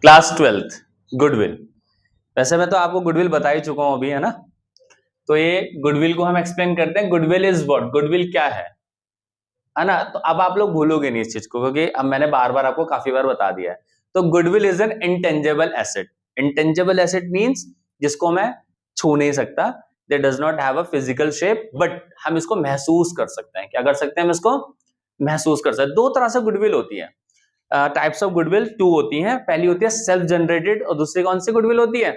Class 12th goodwill. वैसे मैं तो आपको गुडविल बता ही चुका हूं अभी, है ना। तो ये गुडविल को हम एक्सप्लेन करते हैं। गुडविल इज व्हाट, गुडविल क्या है ना। तो अब आप लोग भूलोगे नहीं इस चीज को, क्योंकि अब मैंने बार बार आपको काफी बार बता दिया है। तो goodwill is an intangible asset. Intangible asset means जिसको मैं छू नहीं सकता, दे does not have a physical shape, but हम इसको महसूस कर सकते हैं। क्या कर सकते हैं हम इसको? महसूस कर सकते हैं। दो तरह से गुडविल होती है। टाइप्स ऑफ गुडविल टू होती हैं। पहली होती है सेल्फ जनरेटेड, और दूसरी कौन सी गुडविल होती है?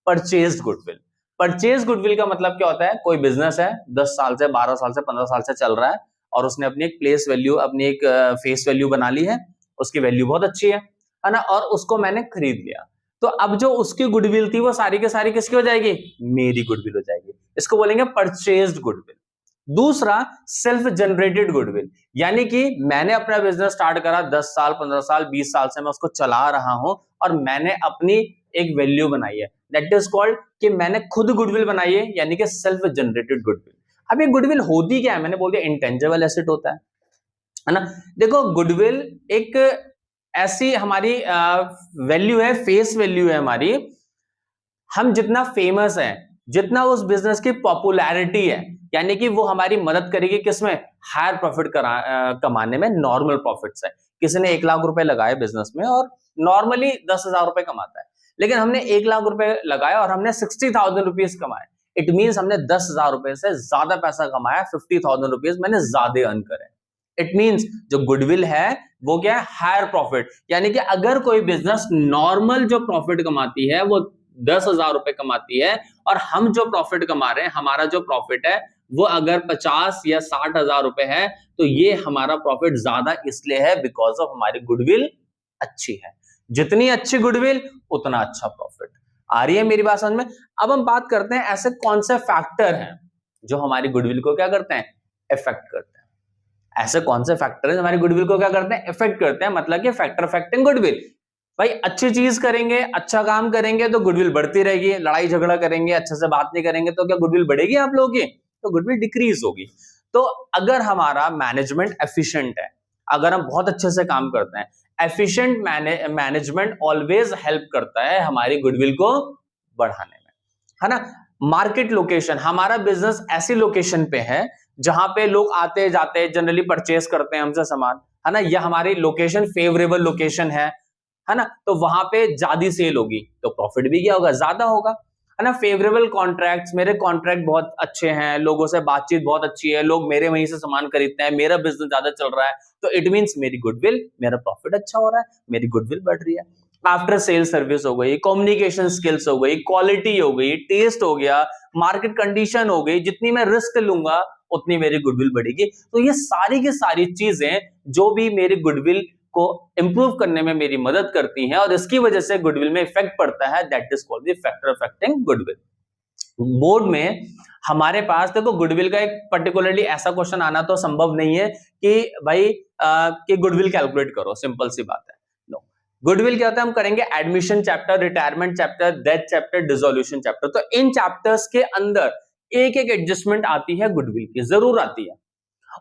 Purchased goodwill. परचेज गुडविल का मतलब क्या होता है? कोई बिजनेस है, 10 साल से, 12 साल से, 15 साल से चल रहा है, और उसने अपनी एक प्लेस वैल्यू, अपनी एक फेस वैल्यू बना ली है, उसकी वैल्यू बहुत अच्छी है ना, और उसको मैंने खरीद लिया। तो अब जो उसकी गुडविल थी वो सारी के सारी किसकी हो जाएगी? मेरी गुडविल हो जाएगी। इसको बोलेंगे परचेज्ड गुडविल। दूसरा सेल्फ जनरेटेड गुडविल, यानी कि मैंने अपना बिजनेस स्टार्ट करा, 10 साल, 15 साल, 20 साल से मैं उसको चला रहा हूं, और मैंने अपनी एक वैल्यू बनाई है। दैट इज कॉल्ड कि मैंने खुद गुडविल बनाई है, यानी कि सेल्फ जनरेटेड गुडविल। अब ये गुडविल होती क्या है? मैंने बोल दिया इंटेंजिबल एसेट होता है ना। देखो, गुडविल एक ऐसी हमारी वैल्यू है, फेस वैल्यू है हमारी। हम जितना फेमस है, जितना उस बिजनेस की पॉपुलैरिटी है, यानी कि वो हमारी मदद करेगी किसमें? हायर प्रॉफिट कमाने में। नॉर्मल प्रॉफिट से किसी ने 1 लाख रुपए लगाए बिजनेस में और नॉर्मली 10,000 रुपए कमाता है, लेकिन हमने 1 लाख रुपए लगाया और हमने 60,000 रुपीज कमाए। इट मींस हमने 10,000 रुपए से ज्यादा पैसा कमाया, 50,000 रुपीज मैंने ज्यादा अर्न करे। इट मींस जो गुडविल है वो क्या है? Higher profit. यानी कि अगर कोई बिजनेस नॉर्मल जो प्रॉफिट कमाती है वो 10,000 रुपए कमाती है, और हम जो प्रॉफिट कमा रहे हैं, हमारा जो प्रॉफिट है वो अगर 50 या 60,000 रुपए है, तो ये हमारा प्रॉफिट ज्यादा इसलिए है बिकॉज ऑफ हमारी गुडविल अच्छी है। जितनी अच्छी गुडविल उतना अच्छा प्रॉफिट। आ रही है मेरी बात समझ में? अब हम बात करते हैं ऐसे कौन से फैक्टर हैं जो हमारी गुडविल को क्या करते हैं? इफेक्ट करते हैं। ऐसे कौन से फैक्टर हैं हमारी गुडविल को क्या करते हैं? इफेक्ट करते हैं। मतलब कि फैक्टर अफेक्टिंग गुडविल। भाई अच्छी चीज करेंगे, अच्छा काम करेंगे तो गुडविल बढ़ती रहेगी। लड़ाई झगड़ा करेंगे, अच्छे से बात नहीं करेंगे तो क्या गुडविल बढ़ेगी आप लोगों की? तो गुडविल डिक्रीज होगी। तो अगर हमारा मैनेजमेंट एफिशिएंट है, अगर हम बहुत अच्छे से काम करते हैं, एफिशिएंट मैनेजमेंट ऑलवेज हेल्प करता है हमारी गुडविल को बढ़ाने में, है ना। मार्केट लोकेशन, हमारा बिजनेस ऐसी लोकेशन पे है जहां पे लोग आते जाते जनरली परचेस करते हैं हमसे सामान, है ना। यह हमारी लोकेशन फेवरेबल लोकेशन है ना। तो वहां पे ज्यादा सेल होगी तो प्रॉफिट भी क्या होगा? ज्यादा होगा, है ना। फेवरेबल कॉन्ट्रैक्ट्स, मेरे कॉन्ट्रैक्ट बहुत अच्छे हैं, लोगों से बातचीत बहुत अच्छी है, लोग मेरे वहीं से सामान खरीदते हैं, मेरा बिजनेस ज्यादा चल रहा है, तो इट मींस मेरी गुडविल, मेरा प्रॉफिट अच्छा हो रहा है, मेरी गुडविल बढ़ रही है। आफ्टर सेल सर्विस हो गई, कम्युनिकेशन स्किल्स हो गई, क्वालिटी हो गई, टेस्ट हो गया, मार्केट कंडीशन हो गई, जितनी मैं रिस्क लूंगा उतनी मेरी गुडविल बढ़ेगी। तो ये सारी की सारी चीजें जो भी मेरी गुडविल को इंप्रूव करने में मेरी मदद करती हैं, और इसकी वजह से गुडविल में इफेक्ट पड़ता है, that is called the factor affecting goodwill. Board में हमारे पास देखो गुडविल का एक पर्टिकुलरली ऐसा क्वेश्चन आना तो संभव नहीं है कि भाई कि गुडविल कैलकुलेट करो, सिंपल सी बात है। नो, गुडविल क्या होता है? हम करेंगे admission chapter, retirement chapter, death chapter, dissolution chapter. तो इन चैप्टर्स के अंदर एक एक एडजस्टमेंट आती है गुडविल की, जरूर आती है।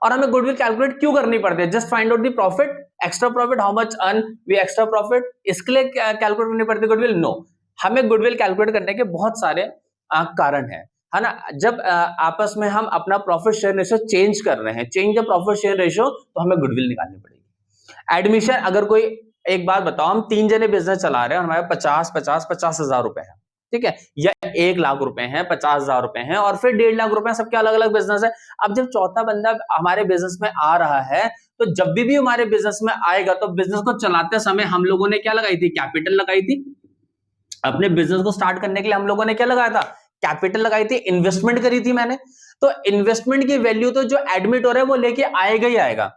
और हमें गुडविल कैलकुलेट क्यों करनी पड़ती है? Just find out the profit, extra profit, how much earn we extra profit, इसके लिए कैलकुलेट करनी पड़ती है गुडविल? नो, हमें गुडविल कैलकुलेट करने के बहुत सारे कारण है ना। जब आपस में हम अपना प्रॉफिट शेयर रेशियो चेंज कर रहे हैं, change the profit share ratio, तो हमें गुडविल निकालनी पड़ेगी। एडमिशन, अगर कोई, एक बात बताओ, हम 3 जने बिजनेस चला रहे हैं और हमारे 50,000 रुपए है, ठीक है, या 1 लाख रुपए हैं, 50,000 रुपए हैं, और फिर 1.5 लाख रुपए, सबके अलग अलग बिजनेस है। अब जब चौथा बंदा हमारे बिजनेस में आ रहा है, तो जब भी हमारे बिजनेस में आएगा तो बिजनेस को चलाते समय हम लोगों ने क्या लगाई थी? कैपिटल लगाई थी। अपने बिजनेस को स्टार्ट करने के लिए हम लोगों ने क्या लगाया था? कैपिटल लगाई थी, इन्वेस्टमेंट करी थी मैंने। तो इन्वेस्टमेंट की वैल्यू तो जो एडमिट हो रहा है वो लेके आएगा ही आएगा,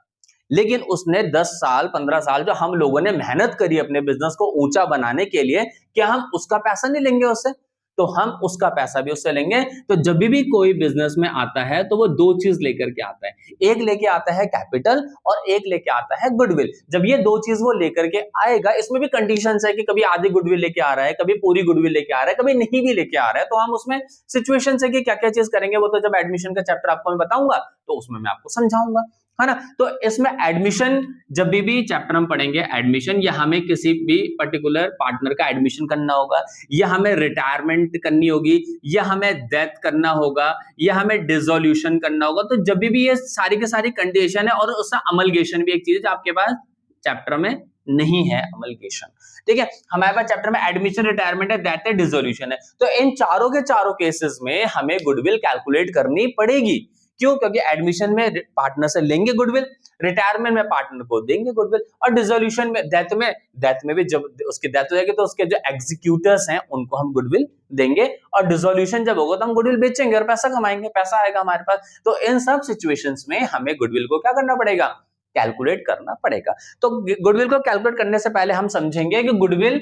लेकिन उसने 10 साल 15 साल जो हम लोगों ने मेहनत करी अपने बिजनेस को ऊंचा बनाने के लिए, क्या हम उसका पैसा नहीं लेंगे उससे? तो हम उसका पैसा भी उससे लेंगे। तो जब भी कोई बिजनेस में आता है तो वो 2 चीज लेकर के आता है, एक लेके आता है कैपिटल और एक लेके आता है गुडविल। जब ये 2 चीज वो लेकर के आएगा, इसमें भी कंडीशंस है कि कभी आधी गुडविल लेके आ रहा है, कभी पूरी गुडविल लेके आ रहा है, कभी नहीं भी लेके आ रहा है, तो हम उसमें सिचुएशन है कि क्या क्या चीज करेंगे वो तो जब एडमिशन का चैप्टर आपको मैं बताऊंगा तो उसमें मैं आपको समझाऊंगा। है ना। तो इसमें एडमिशन जब भी चैप्टर हम पढ़ेंगे एडमिशन, या हमें किसी भी पर्टिकुलर पार्टनर का एडमिशन करना होगा, या हमें रिटायरमेंट करनी होगी, या हमें डेथ करना होगा, या हमें डिसोल्यूशन करना होगा, तो जब भी ये सारी की सारी कंडीशन है, और उसका अमलगेशन भी एक चीज है जो आपके पास चैप्टर में नहीं है, अमलगेशन। ठीक है, हमारे पास चैप्टर में एडमिशन, रिटायरमेंट है, डेथ है, डिसोल्यूशन है। तो इन चारों के चारों केसेस में हमें गुडविल कैलकुलेट करनी पड़ेगी। क्यों? क्योंकि एडमिशन में पार्टनर से लेंगे गुडविल, रिटायरमेंट में पार्टनर को देंगे गुडविल, और डिसोल्यूशन में डेथ में भी जब उसकी डेथ हो जाएगी तो उसके जो एग्जीक्यूटर्स हैं उनको हम गुडविल देंगे, और डिसोल्यूशन जब होगा तो हम गुडविल बेचेंगे और पैसा कमाएंगे, पैसा आएगा हमारे पास। तो इन सब सिचुएशंस में हमें गुडविल को क्या करना पड़ेगा? कैलकुलेट करना पड़ेगा। तो गुडविल को कैलकुलेट करने से पहले हम समझेंगे कि गुडविल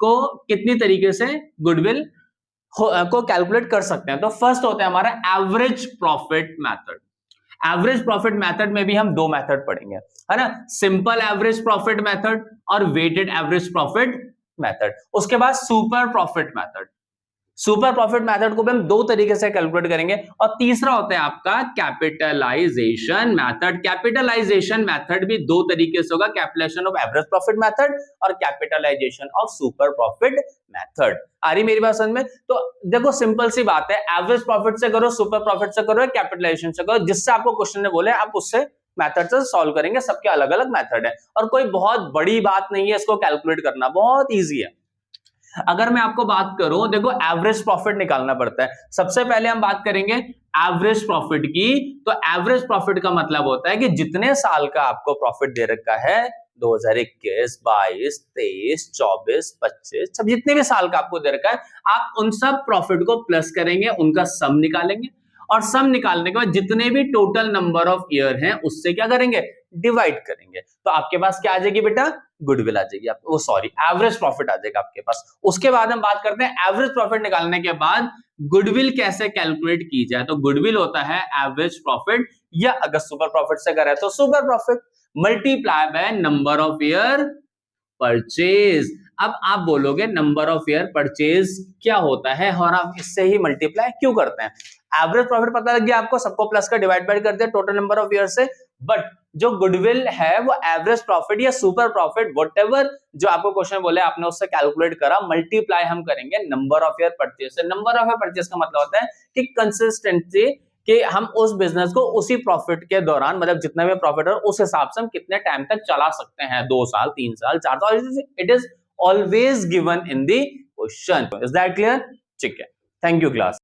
को कितनी तरीके से गुडविल को कैलकुलेट कर सकते हैं। तो फर्स्ट होता है हमारा average profit method. Average profit method में भी हम दो मेथड पढ़ेंगे, है ना, सिंपल एवरेज प्रॉफिट मेथड और वेटेड एवरेज प्रॉफिट मेथड। उसके बाद super profit method. Super profit method को भी हम दो तरीके से कैलकुलेट करेंगे। और तीसरा होता है आपका कैपिटलाइजेशन मेथड। कैपिटलाइजेशन मेथड भी दो तरीके से होगा, capitalization of average profit method और capitalization of super profit method. आ रही मेरी बात समझ में? तो देखो सिंपल सी बात है, एवरेज प्रॉफिट से करो, सुपर प्रॉफिट से करो, कैपिटलाइजेशन से करो, जिससे आपको क्वेश्चन ने बोले आप उससे मेथड से सॉल्व करेंगे। सबके अलग अलग मेथड है और कोई बहुत बड़ी बात नहीं है इसको कैलकुलेट करना, बहुत ईजी है। अगर मैं आपको बात करूं, देखो एवरेज प्रॉफिट निकालना पड़ता है। सबसे पहले हम बात करेंगे एवरेज प्रॉफिट की। तो एवरेज प्रॉफिट का मतलब होता है कि जितने साल का आपको प्रॉफिट दे रखा है, 2021, 22, 23, 24, 25, सब जितने भी साल का आपको दे रखा है, आप उन सब प्रॉफिट को प्लस करेंगे, उनका सम निकालेंगे, और सम निकालने के बाद जितने भी टोटल नंबर ऑफ ईयर हैं उससे क्या करेंगे? डिवाइड करेंगे। तो आपके पास क्या आ जाएगी बेटा? गुडविल आ जाएगी। आपको सॉरी एवरेज प्रॉफिट आ जाएगा आपके पास। उसके बाद हम बात करते हैं एवरेज प्रॉफिट निकालने के बाद गुडविल कैसे कैलकुलेट की जाए। तो गुडविल होता है एवरेज प्रॉफिट, या अगर सुपर प्रॉफिट से करें तो super profit multiply by number of year purchase. अब आप बोलोगे नंबर ऑफ ईयर परचेज क्या होता है और आप इससे ही मल्टीप्लाई क्यों करते हैं? एवरेज प्रॉफिट पता लग गया आपको, सबको प्लस का डिवाइड बाय करते हैं टोटल नंबर ऑफ ईयर से। बट जो गुडविल है वो एवरेज प्रॉफिट या सुपर प्रॉफिट व्हाटएवर जो आपको क्वेश्चन बोले आपने उससे कैलकुलेट करा, मल्टीप्लाई हम करेंगे नंबर ऑफ ईयर परचेज से। नंबर ऑफ ईयर परचेज का मतलब होता है कि कंसिस्टेंसी, कि हम उस बिजनेस को उसी प्रॉफिट के दौरान, मतलब जितना भी प्रॉफिट है उस हिसाब से हम कितने टाइम तक चला सकते हैं, 2 साल, 3 साल, 4 साल। It is always given in the question. Is that clear? ठीक है, थैंक यू क्लास।